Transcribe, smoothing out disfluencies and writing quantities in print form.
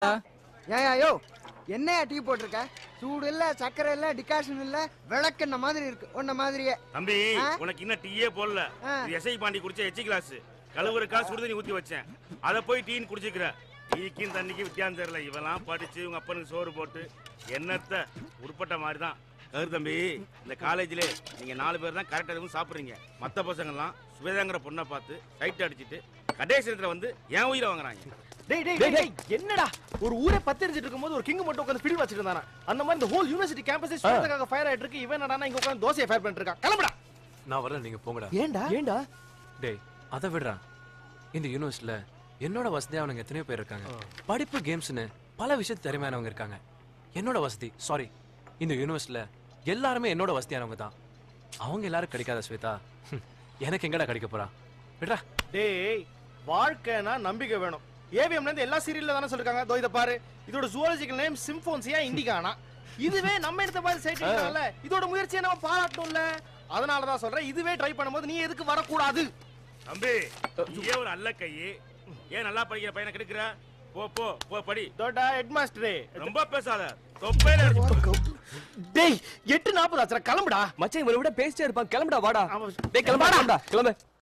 ஏயா யோ என்னையா டீ போட்டிருக்க? சூடு இல்ல, சக்கரை இல்ல, டிகாஷன் இல்ல, விளக்கெண்ண மாதிரி இருக்கு உன்ன மாதிரியே. தம்பி உனக்கு இன்னும் டீயே போடல. எஸ்ஐ பாண்டி குடிச்ச எச்சி கிளாஸ் கழுவுறக்கா சுடுதண்ணி ஊத்தி வச்சேன். அத போய் டீன்னு குடிச்சுக்கிற. டீக்கும் தண்ணிக்கு வித்தியாசம் தெரியல. இவெல்லாம் படிச்சு உங்க அப்பனுக்கு சோறு போட்டு என்னத்த உருப்பட்ட மாதிரி தான். கரு தம்பி, இந்த காலேஜ்ல நீங்க 4 பேர் தான் கரெக்டா எதுவும் சாப்பிடுறீங்க. மத்த பசங்க எல்லாம் சுவேதாங்கிற பொண்ணை பார்த்து சைட் அடிச்சிட்டு கடைசி இடத்துல வந்து என் உயிரை வாங்குறாங்க. என்னடா ஒரு ஊரே பத்திரிச்சிட்டு இருக்கும்போது ஒரு கிங் மட்டும் உட்கார்ந்து ஃபீல் வச்சிட்டு இருந்தானா? அந்த மாதிரி இந்த ஹோல் யுனிவர்சிட்டி கேம்பஸே ஸ்டூடண்ட்காக ஃபயர் ஆயிட்டு இருக்கு. இவன் என்னடா இங்க உட்கார்ந்து தோசையை ஃபயர் பண்ணிட்டு இருக்கான். கிளம்புடா. நான் வரல, நீங்க போங்கடா. ஏண்டா டேய் அத விடுறா. இந்த யூனிவர்சிட்டில என்னோட வசதியானவங்க எத்தனையோ பேர் இருக்காங்க. படிப்பு கேம்ஸ்னு பல விஷயத்து திறமையானவங்க இருக்காங்க. என்னோட வசதி சாரி இந்த யூனிவர்சிட்டில எல்லாருமே என்னோட வசதியானவங்க தான். அவங்க எல்லாரும் கிடைக்காத ஸ்வேதா எனக்கு எங்கடா கிடைக்க போறா? விடுறா. டேய் வாழ்க்கைனா நம்பிக்கை வேணும். ஏவிஎம்ல இருந்து எல்லா சீரியல்ல தான சொல்றாங்க. தோ இத பாரு. இதோட ஜூவாலஜிக்கல் நேம் சிம்போன்சியா இண்டிகானா. இதுவே நம்ம எடுத்த மாதிரி சைட் இருக்கல. இதோட முயற்சியை நம்ம பாராட்டணும்ல. அதனால தான் சொல்றேன் இதுவே ட்ரை பண்ணும்போது நீ எதுக்கு வர கூடாது? தம்பி நீயே ஒரு அல்ல கை. ஏன் நல்லா படிக்கிற பையனை கெடுக்குற? போ போ போ படி. டோடா ஹெட் மாஸ்டரே ரொம்ப பேசாத. தொப்பையில டேய் 8:40 ஆச்சுடா. கிளம்புடா. மச்சான் இவனை விட பேசிட்டே இருப்பான். கிளம்புடா வாடா. டேய் கிளம்புடா. கிளம்பு.